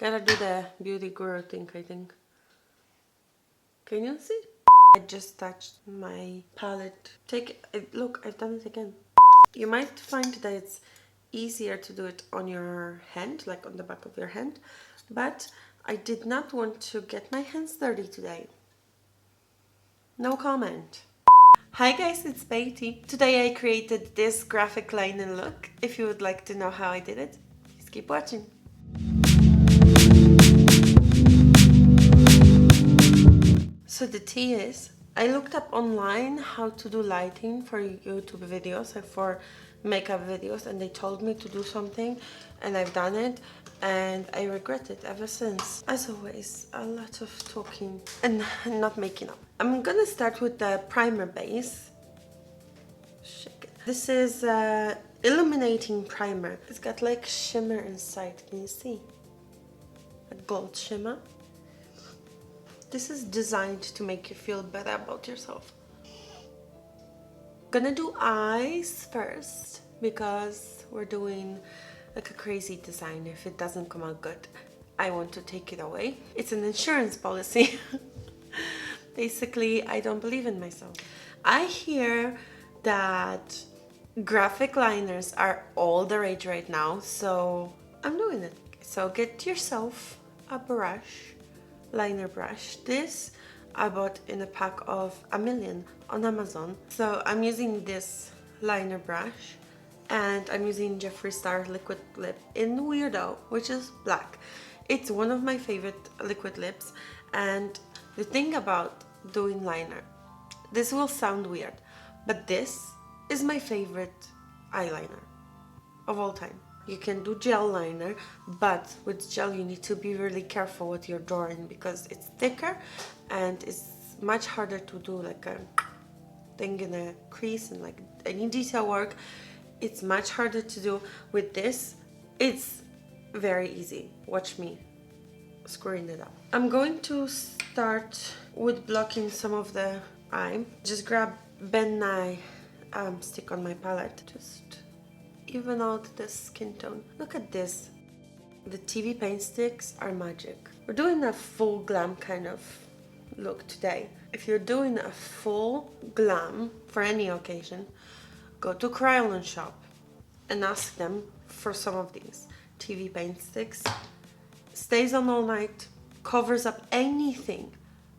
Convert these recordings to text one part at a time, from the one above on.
Gotta do the beauty guru thing, I think. Can you see? I just touched my palette. Take it. Look, I've done it again. You might find that it's easier to do it on your hand, like on the back of your hand, but I did not want to get my hands dirty today. No comment. Hi guys, it's Peitee. Today I created this graphic liner look. If you would like to know how I did it, please keep watching. So the tea is, I looked up online how to do lighting for YouTube videos, like for makeup videos, and they told me to do something, and I've done it, and I regret it ever since. As always, a lot of talking and not making up. I'm gonna start with the primer base. Shake it. This is Illuminating primer. It's got like shimmer inside, can you see? A gold shimmer. This is designed to make you feel better about yourself. Gonna do eyes first because we're doing like a crazy design. If it doesn't come out good, I want to take it away. It's an insurance policy. Basically, I don't believe in myself. I hear that graphic liners are all the rage right now, so I'm doing it. So get yourself a brush. Liner brush. This I bought in a pack of 1,000,000 on Amazon. So I'm using this liner brush and I'm using Jeffree Star liquid lip in Weirdo, which is black. It's one of my favorite liquid lips, and the thing about doing liner, this will sound weird, but this is my favorite eyeliner of all time. You can do gel liner, but with gel you need to be really careful what you're drawing because it's thicker and it's much harder to do like a thing in a crease and like any detail work. It's much harder to do. With this, it's very easy. Watch me screwing it up. I'm going to start with blocking some of the eye. Just grab Ben Nye stick on my palette. Just even out the skin tone. Look at this. The TV paint sticks are magic. We're doing a full glam kind of look today. If you're doing a full glam for any occasion, go to Kryolan shop and ask them for some of these TV paint sticks. Stays on all night, covers up anything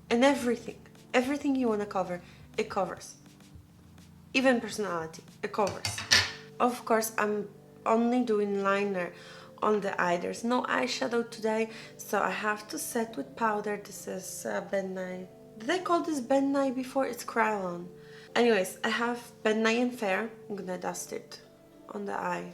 and everything. Everything you want to cover, it covers. Even personality, it covers. Of course, I'm only doing liner on the eye. There's no eyeshadow today, so I have to set with powder. This is Ben Nye. Did I call this Ben Nye before? It's Kryolan. Anyways, I have Ben Nye in Fair. I'm gonna dust it on the eye.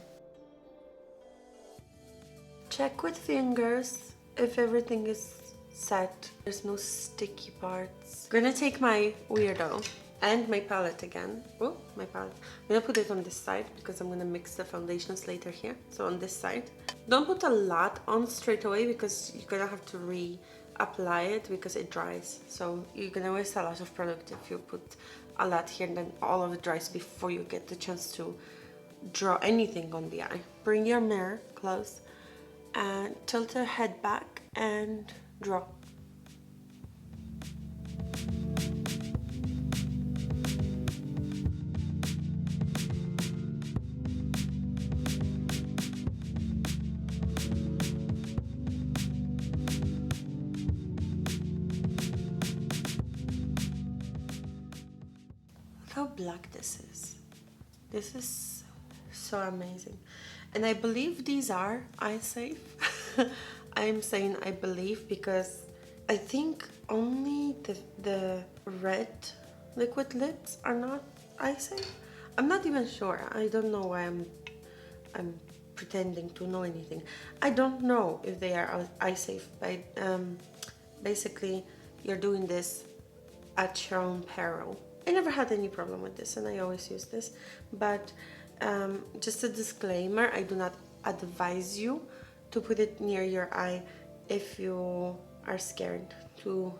Check with fingers if everything is set. There's no sticky parts. I'm gonna take my Weirdo and my palette again. Oh, my palette. I'm gonna put it on this side because I'm gonna mix the foundations later here. So on this side. Don't put a lot on straight away because you're gonna have to reapply it because it dries. So you're gonna waste a lot of product if you put a lot here and then all of it dries before you get the chance to draw anything on the eye. Bring your mirror close and tilt your head back and draw. How black this is. This is so amazing. And I believe these are eye safe. I'm saying I believe because I think only the red liquid lips are not eye safe. I'm not even sure. I don't know why I'm pretending to know anything. I don't know if they are eye safe, but basically you're doing this at your own peril. I never had any problem with this and I always use this, but just a disclaimer, I do not advise you to put it near your eye if you are scared to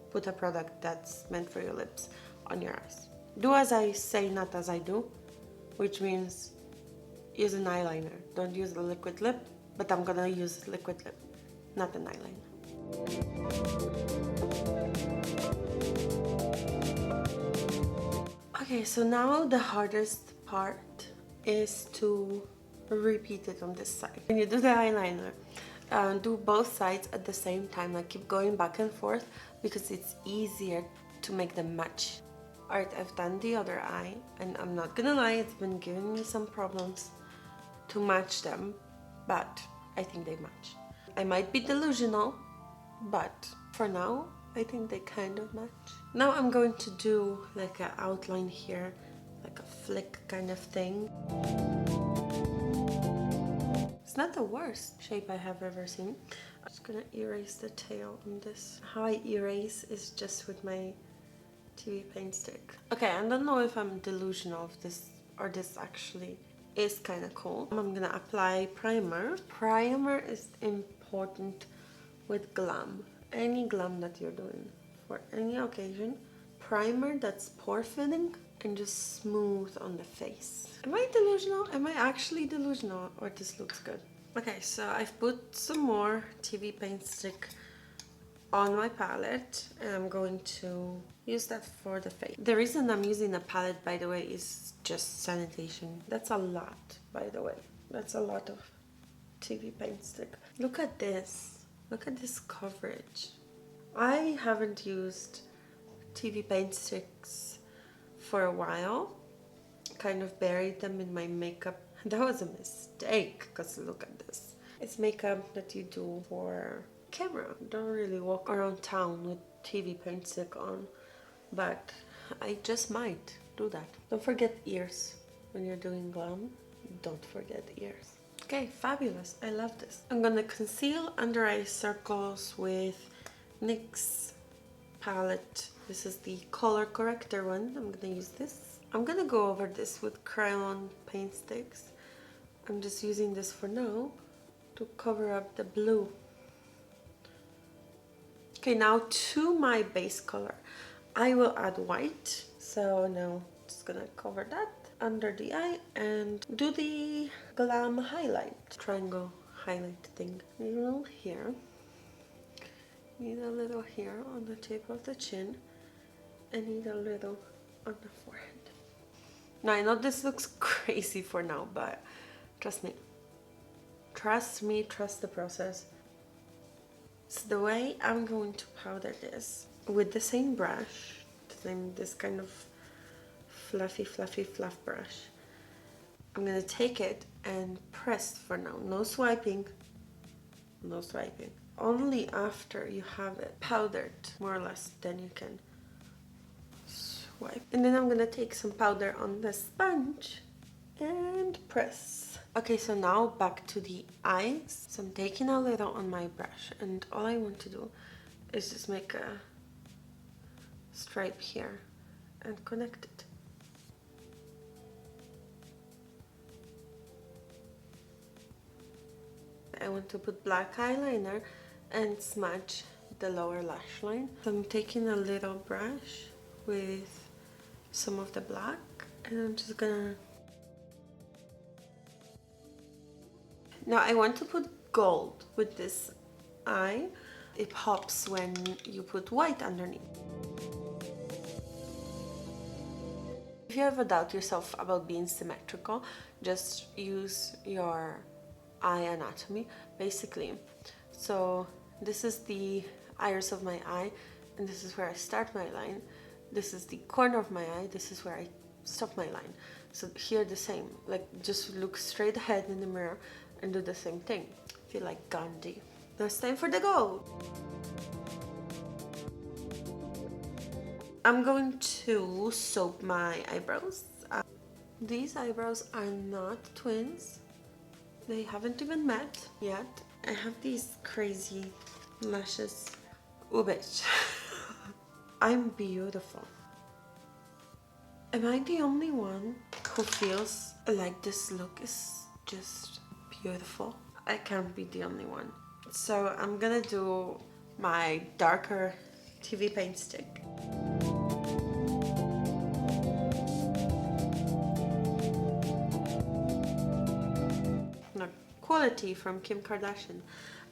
put a product that's meant for your lips on your eyes. Do as I say, not as I do, which means use an eyeliner. Don't use the liquid lip, but I'm gonna use liquid lip. not an eyeliner. Okay, so now the hardest part is to repeat it on this side. When you do the eyeliner, do both sides at the same time, like keep going back and forth because it's easier to make them match. Alright, I've done the other eye and I'm not gonna lie, it's been giving me some problems to match them, but I think they match. I might be delusional, but for now I think they kind of match. Now I'm going to do like an outline here, like a flick kind of thing. It's not the worst shape I have ever seen. I'm just gonna erase the tail on this. How I erase is just with my TV paint stick. Okay, I don't know if I'm delusional of this or this actually is kind of cool. I'm gonna apply primer. Primer is important with glam. Any glam that you're doing for any occasion. Primer that's pore filling and just smooth on the face. Am I delusional? Am I actually delusional or this looks good? Okay, so I've put some more TV paint stick on my palette and I'm going to use that for the face. The reason I'm using a palette, by the way, is just sanitation. That's a lot, by the way. That's a lot of TV paint stick. Look at this. Look at this coverage. I haven't used TV paint sticks for a while. Kind of buried them in my makeup. That was a mistake because look at this. It's makeup that you do for camera. Don't really walk around town with TV paint stick on, but I just might do that. Don't forget ears when you're doing glam. Don't forget ears. Okay, fabulous. I love this. I'm gonna conceal under eye circles with NYX palette. This is the color corrector one. I'm gonna use this. I'm gonna go over this with Kryolan paint sticks. I'm just using this for now to cover up the blue. Okay, now to my base color. I will add white. So now I'm just gonna cover that under the eye and do the glam highlight. Triangle highlight thing. Need a little here. Need a little here on the tip of the chin. And need a little on the forehead. Now I know this looks crazy for now, but trust me. Trust me, trust the process. So the way I'm going to powder this with the same brush, this kind of fluffy fluff brush. I'm gonna take it and press for now. No swiping. No swiping. Only after you have it powdered, more or less, then you can swipe. And then I'm gonna take some powder on the sponge and press. Okay, so now back to the eyes. So I'm taking a little on my brush and all I want to do is just make a stripe here and connect it. I want to put black eyeliner and smudge the lower lash line. So I'm taking a little brush with some of the black and I'm just gonna... Now I want to put gold with this eye. It pops when you put white underneath. If you ever doubt yourself about being symmetrical, just use your eye anatomy, basically. So this is the iris of my eye, and this is where I start my line. This is the corner of my eye, this is where I stop my line. So here the same, like just look straight ahead in the mirror and do the same thing. Feel like Gandhi. Now it's time for the gold. I'm going to soap my eyebrows. These eyebrows are not twins. They haven't even met yet. I have these crazy lashes. Oh bitch. I'm beautiful. Am I the only one who feels like this look is just beautiful? I can't be the only one. So I'm gonna do my darker TV paint stick. Quality from Kim Kardashian.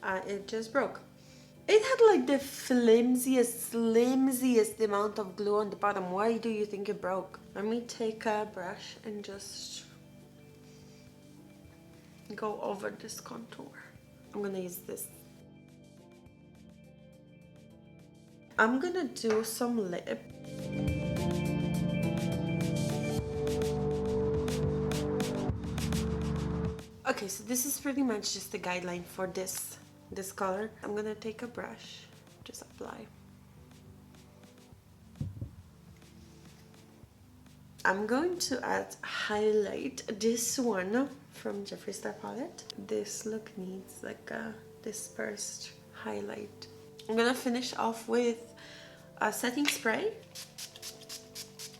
it just broke. It had like the flimsiest amount of glue on the bottom. Why do you think it broke? Let me take a brush and just go over this contour. I'm gonna use this. I'm gonna do some lip. Okay, so this is pretty much just the guideline for this color. I'm gonna take a brush, just apply. I'm going to add highlight, this one from Jeffree Star palette. This look needs like a dispersed highlight. I'm gonna finish off with a setting spray.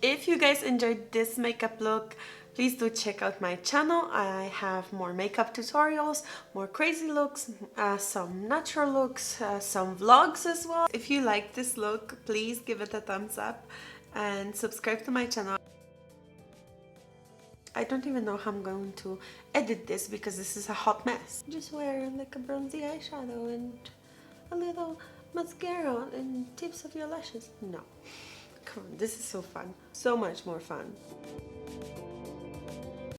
If you guys enjoyed this makeup look, please do check out my channel. I have more makeup tutorials, more crazy looks, some natural looks, some vlogs as well. If you like this look, please give it a thumbs up and subscribe to my channel. I don't even know how I'm going to edit this because this is a hot mess. Just wear like a bronzy eyeshadow and a little mascara and tips of your lashes. No, come on, this is so fun. So much more fun.